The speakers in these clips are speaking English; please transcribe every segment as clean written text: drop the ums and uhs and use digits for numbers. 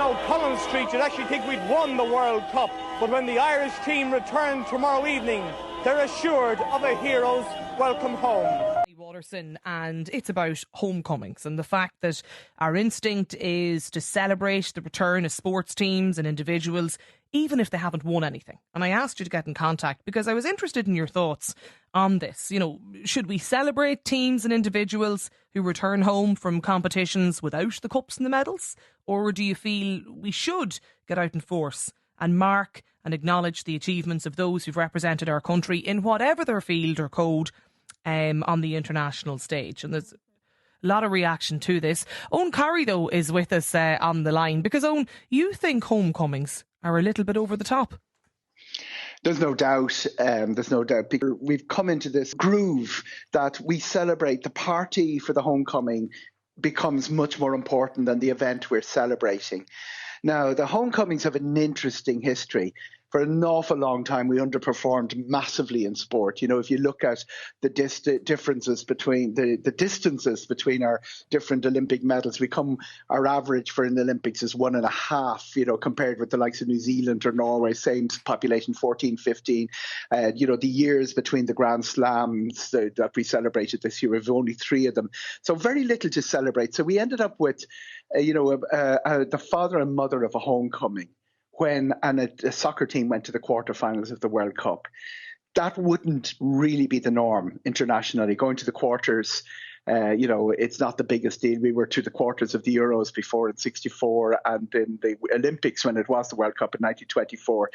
O'Connell Street, you'd actually think we'd won the World Cup. But when the Irish team return tomorrow evening, they're assured of a hero's welcome home. Waterson, and it's about homecomings and the fact that our instinct is to celebrate the return of sports teams and individuals, even if they haven't won anything. And I asked you to get in contact because I was interested in your thoughts on this. Should we celebrate teams and individuals who return home from competitions without the cups and the medals? Or do you feel we should get out in force and mark and acknowledge the achievements of those who've represented our country in whatever their field or code on the international stage? And there's a lot of reaction to this. Eoghan Corry, though, is with us on the line because, Eoghan, you think homecomings are a little bit over the top? There's no doubt. Because we've come into this groove that we celebrate. The party for the homecoming becomes much more important than the event we're celebrating. Now, the homecomings have an interesting history. For an awful long time, we underperformed massively in sport. If you look at the differences between the distances between our different Olympic medals, our average for an Olympics is 1.5, compared with the likes of New Zealand or Norway, same population, 14, 15. The years between the Grand Slams that we celebrated this year, we've only 3 of them. So very little to celebrate. So we ended up with, the father and mother of a homecoming. When a soccer team went to the quarterfinals of the World Cup, that wouldn't really be the norm internationally. Going to the quarters, it's not the biggest deal. We were to the quarters of the Euros before in '64 and in the Olympics when it was the World Cup in 1924.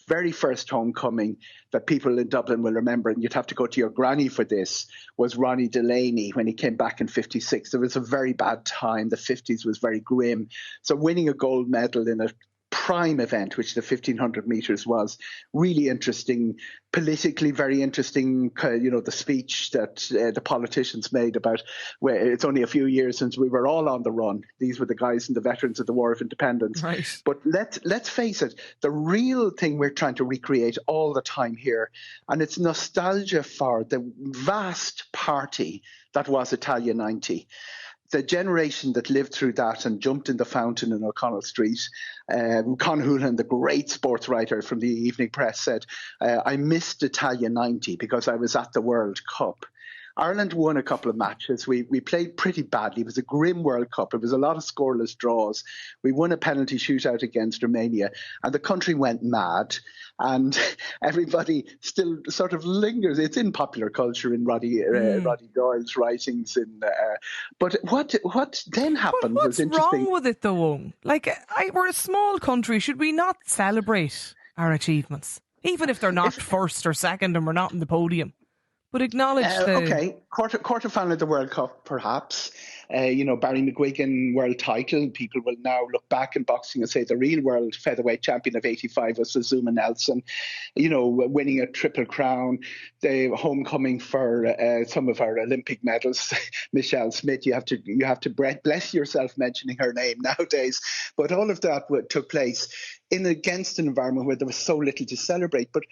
Very first homecoming that people in Dublin will remember, and you'd have to go to your granny for this, was Ronnie Delaney when he came back in '56. It was a very bad time. The '50s was very grim. So winning a gold medal in a prime event, which the 1500 metres was, really interesting, politically very interesting. The speech that the politicians made about it's only a few years since we were all on the run. These were the guys and the veterans of the War of Independence. Right. But let's face it, the real thing we're trying to recreate all the time here, and it's nostalgia for the vast party that was Italia 90. The generation that lived through that and jumped in the fountain in O'Connell Street. Con Houlihan, the great sports writer from the Evening Press, said, I missed Italia 90 because I was at the World Cup. Ireland won a couple of matches. We played pretty badly. It was a grim World Cup. It was a lot of scoreless draws. We won a penalty shootout against Romania, and the country went mad. And everybody still sort of lingers. It's in popular culture in Roddy Doyle's writings. But what then happened was interesting. What's wrong with it, though? We're a small country. Should we not celebrate our achievements, even if they're not first or second and we're not in the podium? But acknowledge quarterfinal of the World Cup, perhaps. Barry McGuigan world title. People will now look back in boxing and say the real world featherweight champion of '85 was Zuma Nelson. Winning a triple crown. The homecoming for some of our Olympic medals. Michelle Smith. You have to bless yourself mentioning her name nowadays. But all of that took place against an environment where there was so little to celebrate. But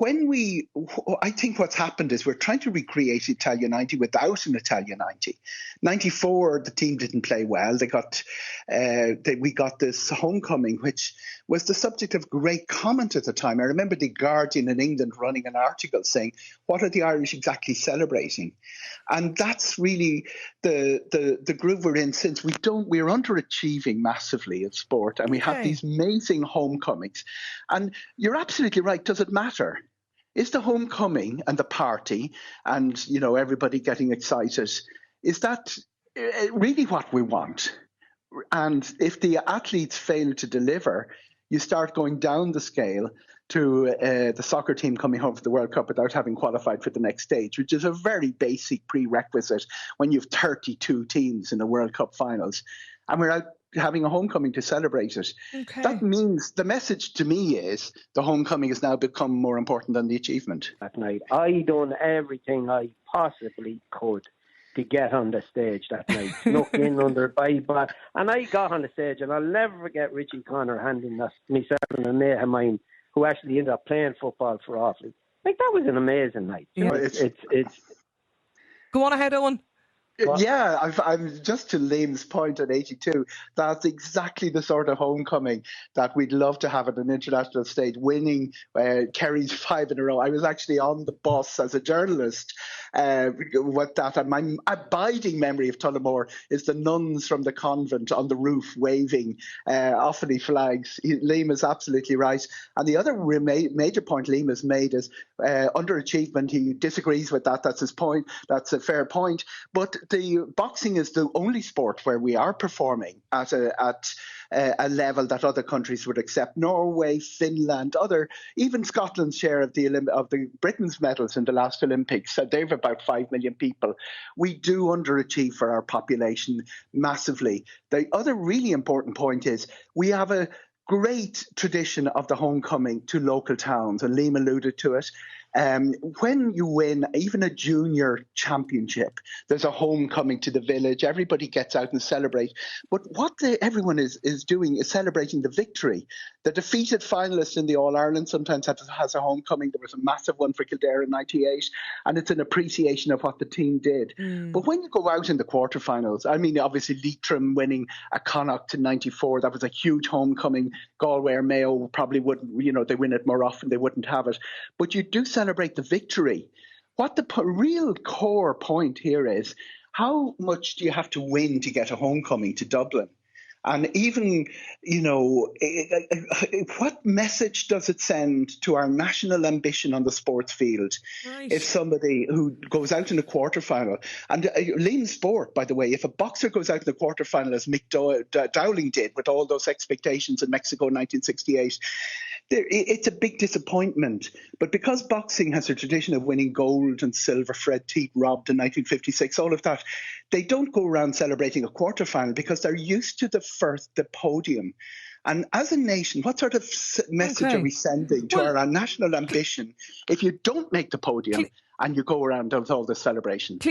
I think what's happened is we're trying to recreate Italia 90 without an Italia 90. 94, the team didn't play well. We got this homecoming, which was the subject of great comment at the time. I remember the Guardian in England running an article saying, what are the Irish exactly celebrating? And that's really the groove we're in since we're underachieving massively in sport, and we have these amazing homecomings. And you're absolutely right. Does it matter? Is the homecoming and the party and, everybody getting excited, is that really what we want? And if the athletes fail to deliver, you start going down the scale to the soccer team coming home for the World Cup without having qualified for the next stage, which is a very basic prerequisite when you have 32 teams in the World Cup finals. And we're out having a homecoming to celebrate it. Okay. That means the message to me is the homecoming has now become more important than the achievement. That night, I done everything I possibly could to get on the stage that night. Snuck in under by, and I got on the stage, and I'll never forget Richie Connor handing myself and a mate of mine who actually ended up playing football for Offaly. That was an amazing night. Yeah. Go on ahead, Eoghan. Yeah, I'm just to Liam's point at 82. That's exactly the sort of homecoming that we'd love to have at an international stage. Winning Kerry's 5 in a row. I was actually on the bus as a journalist with that, and my abiding memory of Tullamore is the nuns from the convent on the roof waving Offaly flags. Liam is absolutely right. And the other major point Liam has made is underachievement. He disagrees with that. That's his point. That's a fair point. But the boxing is the only sport where we are performing at a level that other countries would accept. Norway, Finland, even Scotland's share of the Britain's medals in the last Olympics. They've about 5 million people. We do underachieve for our population massively. The other really important point is we have a great tradition of the homecoming to local towns, and Liam alluded to it. When you win even a junior championship, there's a homecoming to the village. Everybody gets out and celebrate. But what everyone is doing is celebrating the victory. The defeated finalist in the All-Ireland sometimes has a homecoming. There was a massive one for Kildare in 98, and it's an appreciation of what the team did. But when you go out in the quarterfinals, I mean, obviously Leitrim winning a Connacht in 94, that was a huge homecoming. Galway or Mayo probably wouldn't, they win it more often, they wouldn't have it. But you do celebrate the victory. What the real core point here is, how much do you have to win to get a homecoming to Dublin? And even, what message does it send to our national ambition on the sports field if somebody who goes out in a quarterfinal, and Liam's sport, by the way, if a boxer goes out in the quarterfinal as Mick Dowling did with all those expectations in Mexico in 1968, it's a big disappointment. But because boxing has a tradition of winning gold and silver, Fred Teat robbed in 1956, all of that, they don't go around celebrating a quarterfinal because they're used to the podium. And as a nation, what sort of message are we sending to our national ambition if you don't make the podium and you go around with all this celebration?